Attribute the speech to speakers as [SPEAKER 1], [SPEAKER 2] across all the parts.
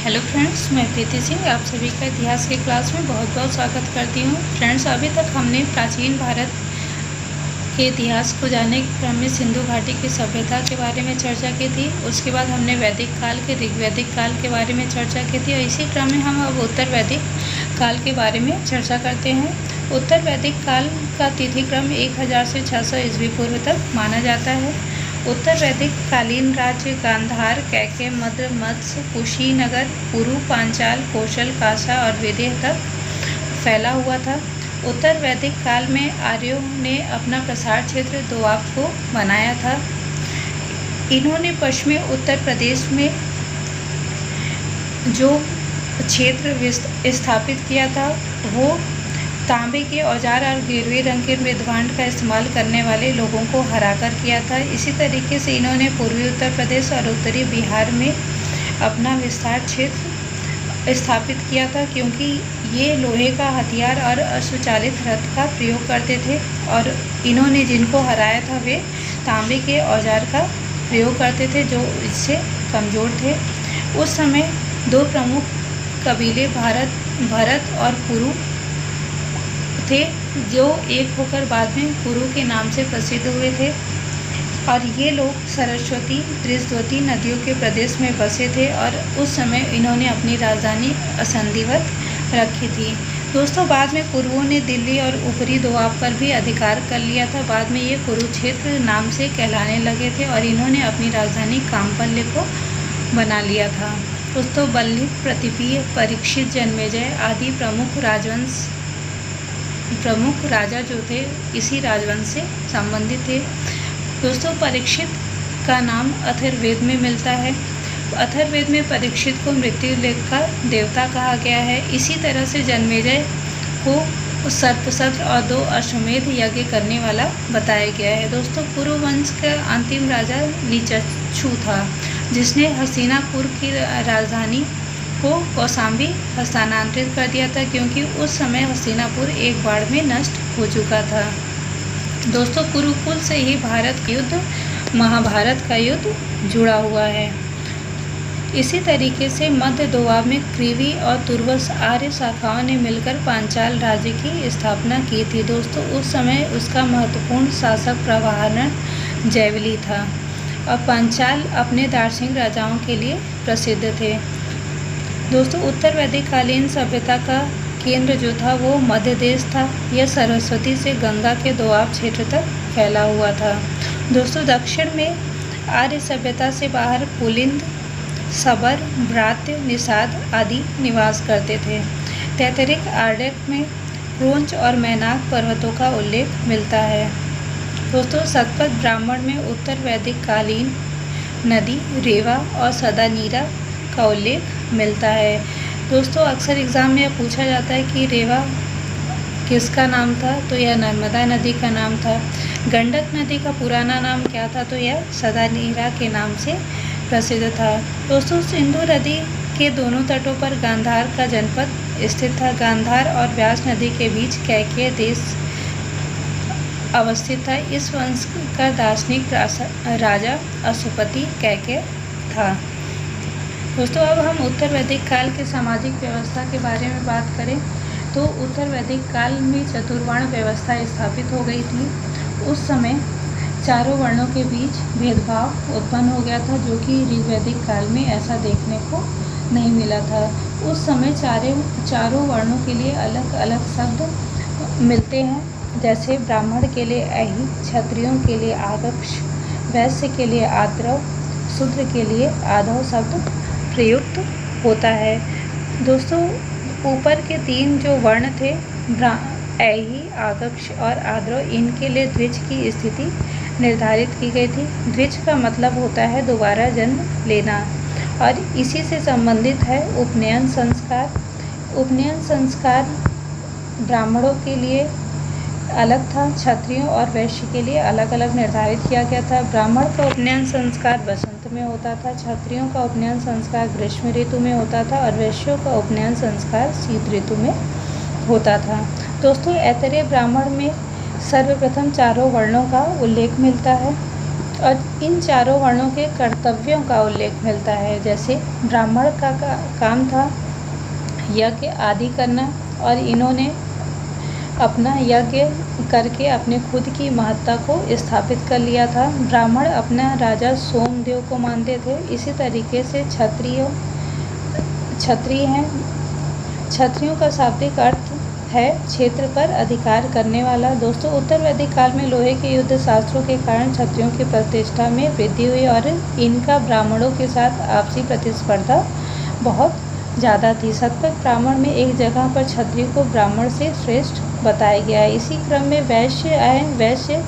[SPEAKER 1] Hello friends, मैं प्रीति सिंह आप सभी का इतिहास के क्लास में बहुत बहुत स्वागत करती हूँ। फ्रेंड्स, अभी तक हमने प्राचीन भारत के इतिहास को जानने के क्रम में सिंधु घाटी की सभ्यता के बारे में चर्चा की थी। उसके बाद हमने वैदिक काल के ऋग्वैदिक काल के बारे में चर्चा की थी और इसी क्रम में हम अब उत्तर वैदिक काल के बारे में चर्चा करते हैं। उत्तर वैदिक काल का तिथि क्रम 1000 से 600 ईस्वी पूर्व तक माना जाता है। उत्तर वैदिक कालीन राज्य गांधार, कैके, मद्र, मत्स्य, कुशीनगर, कुरु, पांचाल, कौशल, कासा और विदेह तक फैला हुआ था। उत्तर वैदिक काल में आर्यों ने अपना प्रसार क्षेत्र दोआब को बनाया था। इन्होंने पश्चिमी उत्तर प्रदेश में जो क्षेत्र स्थापित किया था वो तांबे के औजार और गेरुए रंग के मृदभांड का इस्तेमाल करने वाले लोगों को हराकर किया था। इसी तरीके से इन्होंने पूर्वी उत्तर प्रदेश और उत्तरी बिहार में अपना विस्तार क्षेत्र स्थापित किया था, क्योंकि ये लोहे का हथियार और अश्वचालित रथ का प्रयोग करते थे और इन्होंने जिनको हराया था वे तांबे के औजार का प्रयोग करते थे जो इससे कमज़ोर थे। उस समय दो प्रमुख कबीले भरत और पुरु थे, जो एक होकर बाद में कुरु के नाम से प्रसिद्ध हुए थे और ये लोग सरस्वती, त्रिस्वती नदियों के प्रदेश में बसे थे और उस समय इन्होंने अपनी राजधानी असंधिवत रखी थी। दोस्तों, बाद में कुरुओं ने दिल्ली और ऊपरी दोआब पर भी अधिकार कर लिया था। बाद में ये कुरुक्षेत्र नाम से कहलाने लगे थे और इन्होंने अपनी राजधानी कामपल्ले को बना लिया था। दोस्तों, बल्ली, प्रतिपीय, परीक्षित, जन्मेजय आदि प्रमुख राजा जो थे इसी राजवंश से संबंधित थे। दोस्तों, परीक्षित का नाम अथर्ववेद में मिलता है। अथर्ववेद में परीक्षित को मृत्यु लेख का देवता कहा गया है। इसी तरह से जन्मेजय को सर्पसत्र और 2 अश्वमेध यज्ञ करने वाला बताया गया है। दोस्तों, कुरुवंश का अंतिम राजा नीचक्षु था, जिसने हस्तिनापुर की राजधानी को कौशाम्बी हस्तांतरित कर दिया था, क्योंकि उस समय हस्तिनापुर एक बाढ़ में नष्ट हो चुका था। दोस्तों, कुरुकुल से ही भारत का युद्ध, महाभारत का युद्ध जुड़ा हुआ है। इसी तरीके से मध्य दोआब में क्रीवी और तुर्वस आर्य शाखाओं ने मिलकर पांचाल राज्य की स्थापना की थी। दोस्तों, उस समय उसका महत्वपूर्ण शासक प्रवाहन जैवली था और पांचाल अपने दार्शनिक राजाओं के लिए प्रसिद्ध थे। दोस्तों, उत्तर वैदिक कालीन सभ्यता का केंद्र जो था वो मध्य देश था। यह सरस्वती से गंगा के दोआब क्षेत्र तक फैला हुआ था। दोस्तों, दक्षिण में आर्य सभ्यता से बाहर पुलिंद, सबर, भ्रात्य, निषाद आदि निवास करते थे। तैतरिक आर्यक में क्रोंच और मैनाक पर्वतों का उल्लेख मिलता है। दोस्तों, शतपथ ब्राह्मण में उत्तर वैदिक कालीन नदी रेवा और सदानीरा का उल्लेख मिलता है। दोस्तों, अक्सर एग्ज़ाम में यह पूछा जाता है कि रेवा किसका नाम था, तो यह नर्मदा नदी का नाम था। गंडक नदी का पुराना नाम क्या था, तो यह सदानीरा के नाम से प्रसिद्ध था। दोस्तों, सिंधु नदी के दोनों तटों पर गांधार का जनपद स्थित था। गांधार और व्यास नदी के बीच कैकेय देश अवस्थित था। इस वंश का दार्शनिक राजा अशुपति कैकेय था। दोस्तों, अब हम उत्तर वैदिक काल के सामाजिक व्यवस्था के बारे में बात करें तो उत्तर वैदिक काल में चतुर्वर्ण व्यवस्था स्थापित हो गई थी। उस समय चारों वर्णों के बीच भेदभाव उत्पन्न हो गया था, जो कि ऋग्वैदिक काल में ऐसा देखने को नहीं मिला था। उस समय चारों वर्णों के लिए अलग अलग शब्द मिलते हैं, जैसे ब्राह्मण के लिए ऐहि, क्षत्रियों के लिए आगक्ष, वैश्य के लिए आद्रव, शूद्र के लिए आधव शब्द प्रयुक्त होता है। दोस्तों, ऊपर के 3 जो वर्ण थे ऐहि, आगक्ष और आद्रव, इनके लिए द्विज की स्थिति निर्धारित की गई थी। द्विज का मतलब होता है दोबारा जन्म लेना और इसी से संबंधित है उपनयन संस्कार। उपनयन संस्कार ब्राह्मणों के लिए अलग था, क्षत्रियों और वैश्य के लिए अलग अलग निर्धारित किया गया था। ब्राह्मण का उपनयन संस्कार बसंत में होता था, क्षत्रियों का उपनयन संस्कार ग्रीष्म ऋतु में होता था और वैश्यों का उपनयन संस्कार शीत ऋतु में होता था। दोस्तों, ऐतरेय ब्राह्मण में सर्वप्रथम चारों वर्णों का उल्लेख मिलता है। और इन चारों वर्णों के कर्तव्यों का उल्लेख मिलता है। जैसे ब्राह्मण का काम था यज्ञ आदि करना, और इन्होंने अपना यज्ञ करके अपने खुद की महत्ता को स्थापित कर लिया था। ब्राह्मण अपना राजा सोमदेव को मानते थे। इसी तरीके से क्षत्रिय हैं। क्षत्रियों का शाब्दिक अर्थ है क्षेत्र पर अधिकार करने वाला। दोस्तों, उत्तर वैदिक काल में लोहे के युद्ध शास्त्रों के कारण क्षत्रियों की प्रतिष्ठा में वृद्धि हुई और इनका ब्राह्मणों के साथ आपसी प्रतिस्पर्धा बहुत ज़्यादा थी। शतपथ ब्राह्मण में एक जगह पर क्षत्रिय को ब्राह्मण से श्रेष्ठ बताया गया है। इसी क्रम में वैश्य आए। वैश्य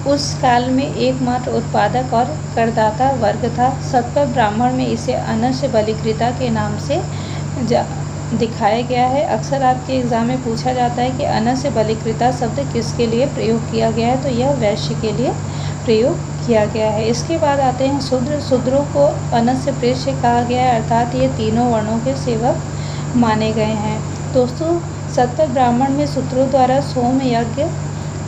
[SPEAKER 1] उस काल में एकमात्र उत्पादक और करदाता वर्ग था। शतपथ ब्राह्मण में इसे अनस्य बलिकृता के नाम से दिखाया गया है। अक्सर आपके एग्जाम में पूछा जाता है कि अनस्य बलिकृता शब्द किसके लिए प्रयोग किया गया है, तो यह वैश्य के लिए प्रयोग किया गया है। इसके बाद आते हैं शूद्र। शूद्रों को अनस्य प्रेष्य कहा गया है, अर्थात ये तीनों वर्णों के सेवक माने गए हैं। दोस्तों, शतपथ ब्राह्मण में शूद्रों द्वारा सोम यज्ञ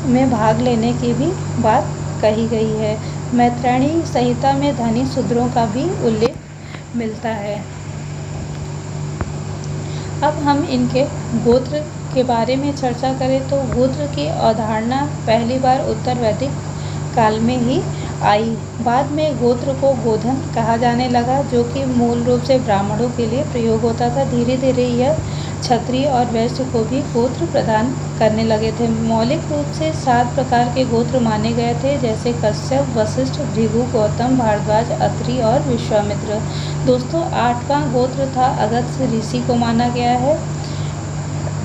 [SPEAKER 1] में भाग लेने की भी बात कही गई है। मैत्रेयणी संहिता में धनी शूद्रों का भी उल्लेख मिलता है। अब हम इनके गोत्र के बारे में चर्चा करें तो गोत्र की अवधारणा पहली बार उत्तर वैदिक काल में ही आई। बाद में गोत्र को गोधन कहा जाने लगा, जो कि मूल रूप से ब्राह्मणों के लिए प्रयोग होता था। धीरे धीरे यह क्षत्रिय और वैश्य को भी गोत्र प्रदान करने लगे थे। मौलिक रूप से 7 प्रकार के गोत्र माने गए थे, जैसे कश्यप, वशिष्ठ, भृगु, गौतम, भारद्वाज, अत्रि और विश्वामित्र। दोस्तों, 8वां गोत्र था अगस्त्य ऋषि को माना गया है,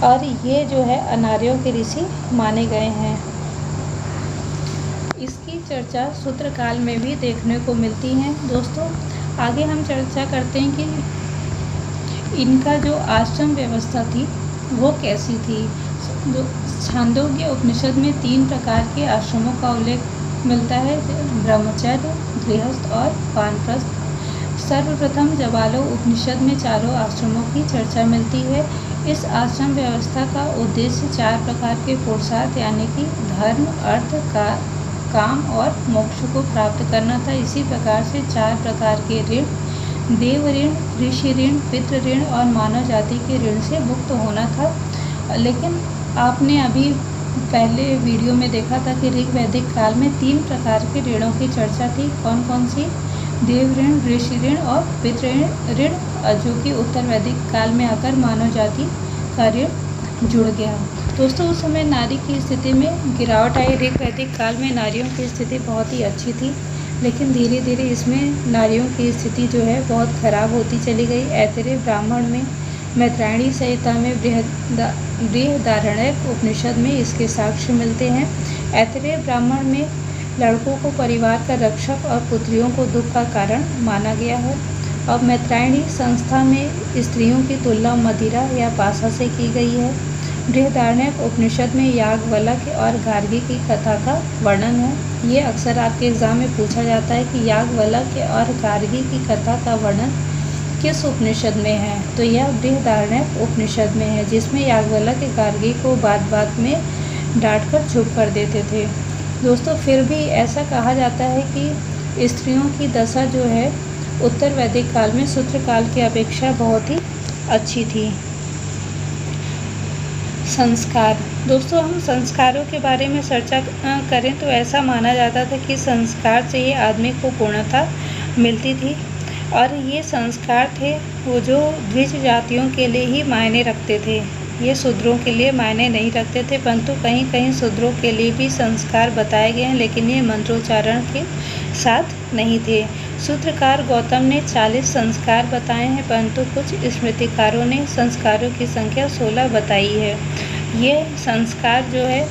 [SPEAKER 1] और ये जो है अनार्यों के ऋषि माने गए हैं। इसकी चर्चा सूत्र काल में भी देखने को मिलती है। दोस्तों, आगे हम चर्चा करते हैं कि इनका जो आश्रम व्यवस्था थी वो कैसी थी। छांदोग्य उपनिषद में 3 प्रकार के आश्रमों का उल्लेख मिलता है, ब्रह्मचर्य, गृहस्थ और वानप्रस्थ। सर्वप्रथम जवालो उपनिषद में चारों आश्रमों की चर्चा मिलती है। इस आश्रम व्यवस्था का उद्देश्य 4 प्रकार के पुरुषार्थ यानी कि धर्म, अर्थ, काम और मोक्ष को प्राप्त करना था। इसी प्रकार से 4 प्रकार के ऋण, देव ऋण, ऋषि ऋण, पितृ ऋण और मानव जाति के ऋण से मुक्त होना था। लेकिन आपने अभी पहले वीडियो में देखा था कि ऋग वैदिक काल में 3 प्रकार के ऋणों की चर्चा थी। कौन कौन सी? देव ऋण, ऋषि ऋण और पितृ ऋण, जो कि उत्तर वैदिक काल में आकर मानव जाति का ऋण जुड़ गया। दोस्तों, उस समय नारी की स्थिति में गिरावट आई। ऋग वैदिक काल में नारियों की स्थिति बहुत ही अच्छी थी, लेकिन धीरे धीरे इसमें नारियों की स्थिति जो है बहुत खराब होती चली गई। ऐतरेय ब्राह्मण में, मैत्रेयणी संहिता में, बृहदारण्यक उपनिषद में इसके साक्ष्य मिलते हैं। ऐतरेय ब्राह्मण में लड़कों को परिवार का रक्षक और पुत्रियों को दुख का कारण माना गया है। और मैत्रेयणी संस्था में स्त्रियों की तुलना मदिरा या पासा से की गई है। बृहदारण्यक उपनिषद में याज्ञवल्क्य और गार्गी की कथा का वर्णन है। ये अक्सर आपके एग्जाम में पूछा जाता है कि याज्ञवल्क्य और गार्गी की कथा का वर्णन किस उपनिषद में है, तो यह बृहदारण्यक उपनिषद में है, जिसमें याज्ञवल्क्य गार्गी को बात बात में डांटकर चुप कर देते थे। दोस्तों, फिर भी ऐसा कहा जाता है कि स्त्रियों की दशा जो है उत्तर वैदिक काल में सूत्र काल की अपेक्षा बहुत ही अच्छी थी। संस्कार। दोस्तों, हम संस्कारों के बारे में चर्चा करें तो ऐसा माना जाता था कि संस्कार से ही आदमी को पूर्णता मिलती थी, और ये संस्कार थे वो जो द्विज जातियों के लिए ही मायने रखते थे। ये शूद्रों के लिए मायने नहीं रखते थे, परंतु कहीं कहीं शूद्रों के लिए भी संस्कार बताए गए हैं, लेकिन ये मंत्रोच्चारण के साथ नहीं थे। सूत्रकार गौतम ने 40 संस्कार बताए हैं, परंतु कुछ स्मृतिकारों ने संस्कारों की संख्या 16 बताई है। ये संस्कार जो है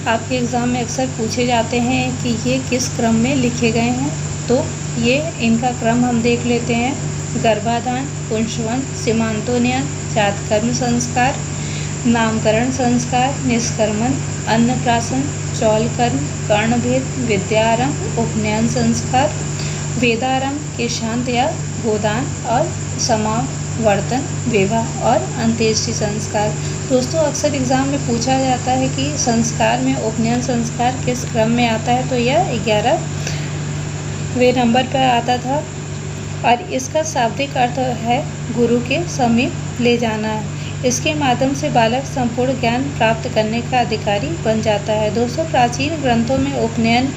[SPEAKER 1] आपके एग्ज़ाम में अक्सर पूछे जाते हैं कि ये किस क्रम में लिखे गए हैं, तो ये इनका क्रम हम देख लेते हैं। गर्भाधान, पुंसवन, सीमांतोन्नयन, जातकर्म संस्कार, नामकरण संस्कार, निष्कर्मण, अन्नप्राशन, चौलकर्म, कर्णभेद, विद्यारंभ, उपनयन संस्कार, वेदारंभ, केशांत या गोदान और समावर्तन, विवाह और अंत्येष्टि संस्कार। दोस्तों, अक्सर एग्ज़ाम में पूछा जाता है कि संस्कार में उपनयन संस्कार किस क्रम में आता है, तो यह 11 वे नंबर पर आता था और इसका शाब्दिक अर्थ है गुरु के समीप ले जाना। इसके माध्यम से बालक संपूर्ण ज्ञान प्राप्त करने का अधिकारी बन जाता है। दोस्तों, प्राचीन ग्रंथों में उपनयन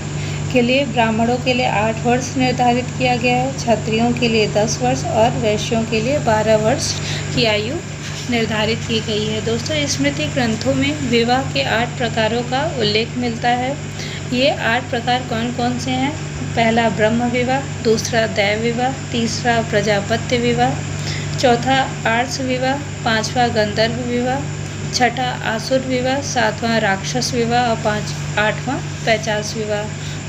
[SPEAKER 1] के लिए ब्राह्मणों के लिए 8 वर्ष निर्धारित किया गया है, क्षत्रियों के लिए 10 वर्ष और वैश्यों के लिए 12 वर्ष की आयु निर्धारित की गई है। दोस्तों, स्मृति ग्रंथों में विवाह के 8 प्रकारों का उल्लेख मिलता है। ये 8 प्रकार कौन कौन से हैं? पहला ब्रह्म विवाह, दूसरा दैव विवाह, तीसरा प्रजापत्य विवाह, चौथा आर्ष विवाह, पांचवा गंधर्व विवाह, छठा आसुर विवाह, सातवां राक्षस विवाह और आठवां पैचास विवाह।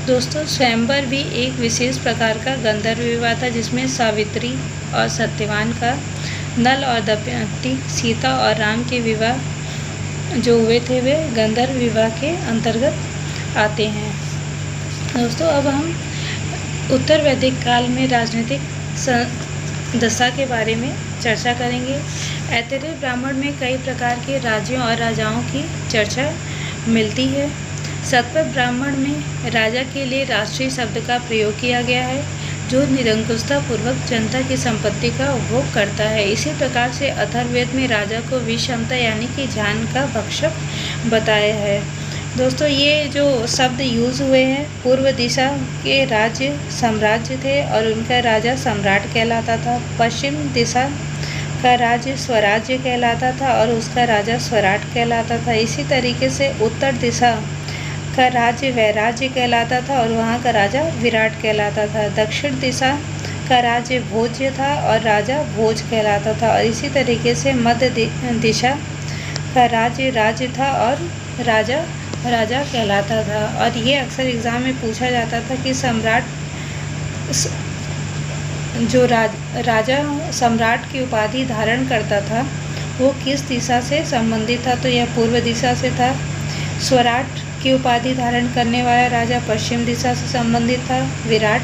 [SPEAKER 1] दोस्तों, स्वयंवर भी एक विशेष प्रकार का गंधर्व विवाह था, जिसमें सावित्री और सत्यवान का, नल और दमयंती, सीता और राम के विवाह जो हुए थे वे गंधर्व विवाह के अंतर्गत आते हैं। दोस्तों, अब हम उत्तर वैदिक काल में राजनीतिक दशा के बारे में चर्चा करेंगे। ऐतरेय ब्राह्मण में कई प्रकार के राज्यों और राजाओं की चर्चा मिलती है। शतपथ ब्राह्मण में राजा के लिए राष्ट्रीय शब्द का प्रयोग किया गया है, जो निरंकुशता पूर्वक जनता की संपत्ति का उपभोग करता है। इसी प्रकार से अथर्ववेद में राजा को विषमता यानी कि ज्ञान का भक्षक बताया है। दोस्तों, ये जो शब्द यूज़ हुए हैं, पूर्व दिशा के राज्य साम्राज्य थे और उनका राजा सम्राट कहलाता था। पश्चिम दिशा का राज्य स्वराज्य कहलाता था और उसका राजा स्वराट कहलाता था। इसी तरीके से उत्तर दिशा का राज्य वैराज्य कहलाता था और वहाँ का राजा विराट कहलाता था। दक्षिण दिशा का राज्य भोज्य था और राजा भोज कहलाता था। और इसी तरीके से मध्य दिशा का राज्य था और राजा राजा कहलाता था। और ये अक्सर एग्ज़ाम में पूछा जाता था कि सम्राट जो राजा सम्राट की उपाधि धारण करता था वो किस दिशा से संबंधित था, तो यह पूर्व दिशा से था। स्वराट की उपाधि धारण करने वाला राजा पश्चिम दिशा से संबंधित था। विराट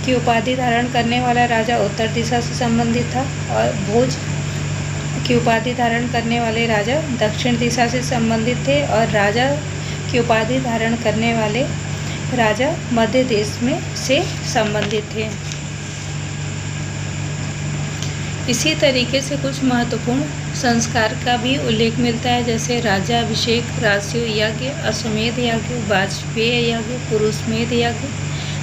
[SPEAKER 1] की उपाधि धारण करने वाला राजा उत्तर दिशा से संबंधित था और भोज की उपाधि धारण करने वाले राजा दक्षिण दिशा से संबंधित थे और राजा की उपाधि धारण करने वाले राजा मध्य देश में से संबंधित थे। इसी तरीके से कुछ महत्वपूर्ण संस्कार का भी उल्लेख मिलता है, जैसे राज्याभिषेक, राजसूय यज्ञ, अश्वमेध यज्ञ, वाजपेय यज्ञ, पुरुषमेध यज्ञ,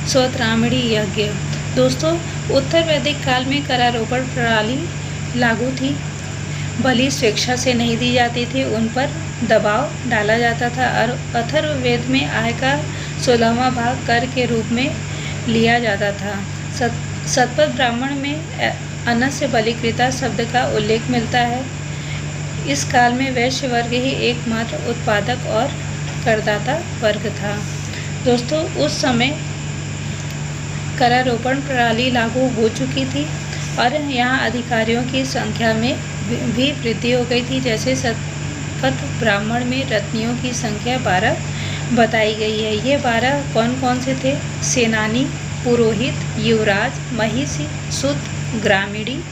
[SPEAKER 1] स्वत्रामणी यज्ञ। दोस्तों, उत्तर वैदिक काल में करारोपण प्रणाली लागू थी। बलि स्वेच्छा से नहीं दी जाती थी, उन पर दबाव डाला जाता था। और अथर्ववेद में आय का 16वां भाग कर के रूप में लिया जाता था। शतपथ ब्राह्मण में अनस्य बलिकृता शब्द का उल्लेख मिलता है। इस काल में वैश्य वर्ग ही एकमात्र उत्पादक और करदाता वर्ग था। दोस्तों, उस समय करारोपण प्रणाली लागू हो चुकी थी और यहाँ अधिकारियों की संख्या में भी वृद्धि हो गई थी। जैसे शतपथ ब्राह्मण में रत्नियों की संख्या 12 बताई गई है। ये 12 कौन कौन से थे? सेनानी, पुरोहित, युवराज, महिषी, सूत, ग्रामीणी,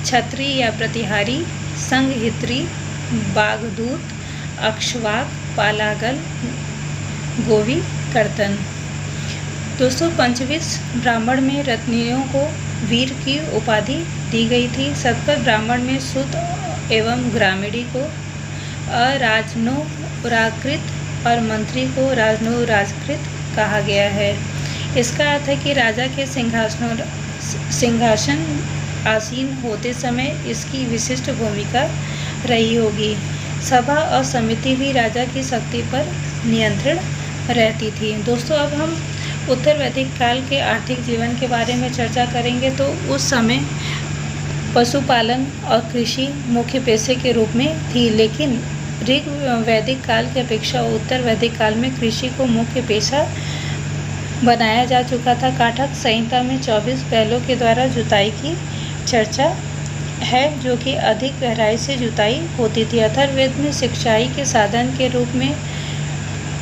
[SPEAKER 1] छत्री या प्रतिहारी, संघहित्री, बागदूत, अक्षवाक, पालागल, गोवी, कर्तन। दोस्तों, पंचविश ब्राह्मण में रत्नियों को वीर की उपाधि दी गई थी। शतपथ ब्राह्मण में सूत एवं ग्रामीणी को राजनोराकृत और मंत्री को राजनोराकृत कहा गया है। इसका अर्थ है कि राजा के सिंहासन आसीन होते समय इसकी विशिष्ट भूमिका रही होगी। सभा और समिति भी राजा की शक्ति पर नियंत्रण रहती थी। दोस्तों, अब हम उत्तर वैदिक काल के आर्थिक जीवन के बारे में चर्चा करेंगे। तो उस समय पशुपालन और कृषि मुख्य पेशे के रूप में थी, लेकिन ऋग वैदिक काल की अपेक्षा उत्तर वैदिक काल में कृषि को मुख्य पेशा बनाया जा चुका था। काठक संहिता में 24 बैलों के द्वारा जुताई की चर्चा है, जो कि अधिक गहराई से जुताई होती थी। अथर्ववेद में सिंचाई के साधन के रूप में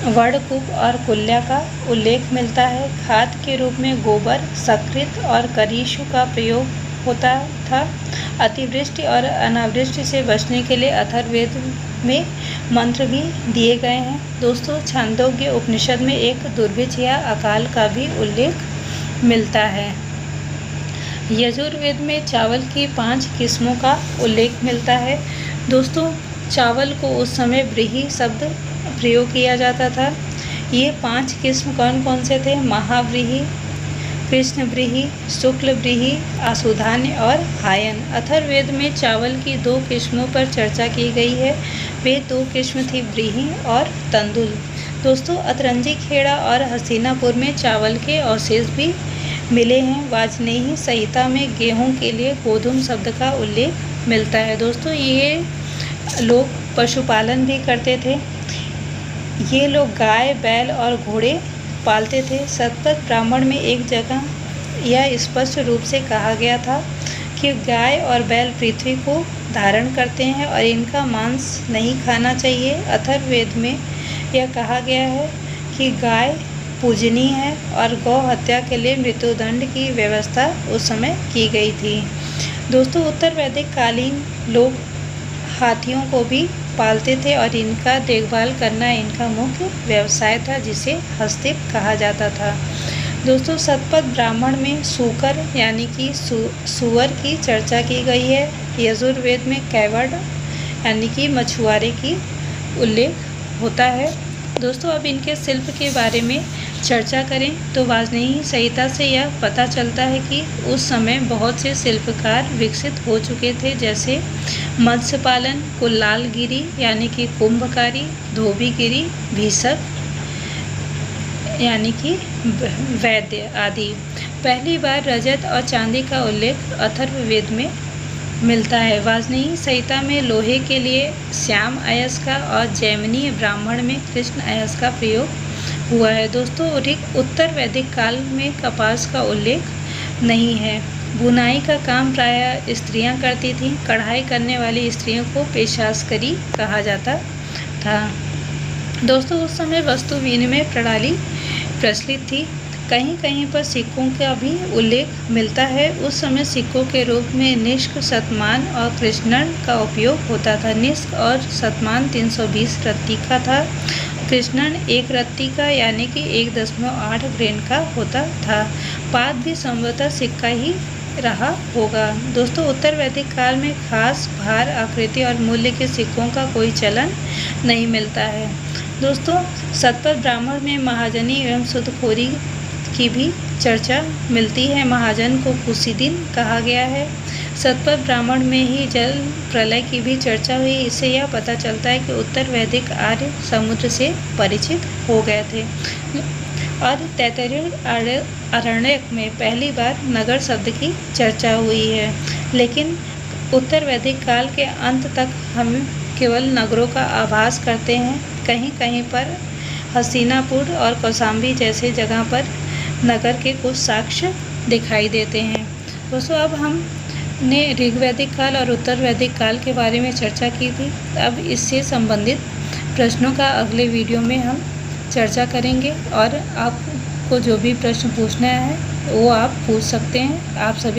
[SPEAKER 1] वर्णकूप और कुल्या का उल्लेख मिलता है। खाद के रूप में गोबर, सकृत और करीशु का प्रयोग होता था। अतिवृष्टि और अनावृष्टि से बचने के लिए अथर्ववेद में मंत्र भी दिए गए हैं। दोस्तों, छांदोग्य उपनिषद में एक दुर्भिक्ष या अकाल का भी उल्लेख मिलता है। यजुर्वेद में चावल की 5 किस्मों का उल्लेख मिलता है। दोस्तों, चावल को उस समय व्रीहि शब्द प्रयोग किया जाता था। ये 5 किस्म कौन कौन से थे? महाव्रीहि, कृष्ण व्रीहि, शुक्ल व्रीहि, आशुधान्य और हायन। अथर्ववेद में चावल की 2 किस्मों पर चर्चा की गई है। वे 2 किस्म थी व्रीहि और तंदुल। दोस्तों, अतरंजी खेड़ा और हस्तिनापुर में चावल के अवशेष भी मिले हैं। वाजपेयी संहिता में गेहूं के लिए गोधूम शब्द का उल्लेख मिलता है। दोस्तों, ये लोग पशुपालन भी करते थे। ये लोग गाय, बैल और घोड़े पालते थे। शतपथ ब्राह्मण में एक जगह यह स्पष्ट रूप से कहा गया था कि गाय और बैल पृथ्वी को धारण करते हैं और इनका मांस नहीं खाना चाहिए। अथर्ववेद में यह कहा गया है कि गाय पूजनीय है और गौ हत्या के लिए मृत्युदंड की व्यवस्था उस समय की गई थी। दोस्तों, उत्तर वैदिक कालीन लोग हाथियों को भी पालते थे और इनका देखभाल करना इनका मुख्य व्यवसाय था, जिसे हस्तिप कहा जाता था। दोस्तों, शतपथ ब्राह्मण में सूकर यानी कि सूअर की चर्चा की गई है। यजुर्वेद में कैवर्ड यानी कि मछुआरे की उल्लेख होता है। दोस्तों, अब इनके शिल्प के बारे में चर्चा करें तो वाजपेयी संहिता से यह पता चलता है कि उस समय बहुत से शिल्पकार विकसित हो चुके थे, जैसे मत्स्य पालन, कुल्लालगिरी यानी कि कुंभकारी, धोबीगिरी, भीषक यानी कि वैद्य आदि। पहली बार रजत और चांदी का उल्लेख अथर्ववेद में मिलता है। वाजपेयी संहिता में लोहे के लिए श्याम अयस्क और जैमिनी ब्राह्मण में कृष्ण अयस्क का प्रयोग हुआ है। दोस्तों, उत्तर वैदिक काल में कपास का उल्लेख नहीं है। बुनाई का काम प्रायः स्त्रियां करती थीं। कढ़ाई करने वाली स्त्रियों को पेशास्करी कहा जाता था। दोस्तों, उस समय वस्तु विनिमय प्रणाली प्रचलित थी। कहीं कहीं पर सिक्कों का भी उल्लेख मिलता है। उस समय सिक्कों के रूप में निष्क, शतमान और कृष्णन का उपयोग होता था। निष्क और शतमान 320 रत्ती का था। कृष्णन 1 रत्ती का यानी कि 1.8 ग्रेन का होता था। पात भी संभवतः सिक्का ही रहा होगा। दोस्तों, उत्तर वैदिक काल में खास भार, आकृति और मूल्य के सिक्कों का कोई चलन नहीं मिलता है। दोस्तों, शतपथ ब्राह्मण में महाजनी एवं सूदखोरी की भी चर्चा मिलती है। महाजन को कुशीदिन कहा गया है। शतपथ ब्राह्मण में ही जल प्रलय की भी चर्चा हुई। इससे यह पता चलता है कि उत्तर वैदिक आर्य समुद्र से परिचित हो गए थे। और तैत्तिरीय आरण्यक में पहली बार नगर शब्द की चर्चा हुई है, लेकिन उत्तर वैदिक काल के अंत तक हम केवल नगरों का आभास करते हैं। कहीं कहीं पर हस्तिनापुर और कौशाम्बी जैसे जगह पर नगर के कुछ साक्ष्य दिखाई देते हैं। दोस्तों, अब हमने ऋग्वैदिक काल और उत्तर वैदिक काल के बारे में चर्चा की थी। अब इससे संबंधित प्रश्नों का अगले वीडियो में हम चर्चा करेंगे और आपको जो भी प्रश्न पूछना है वो आप पूछ सकते हैं। आप सभी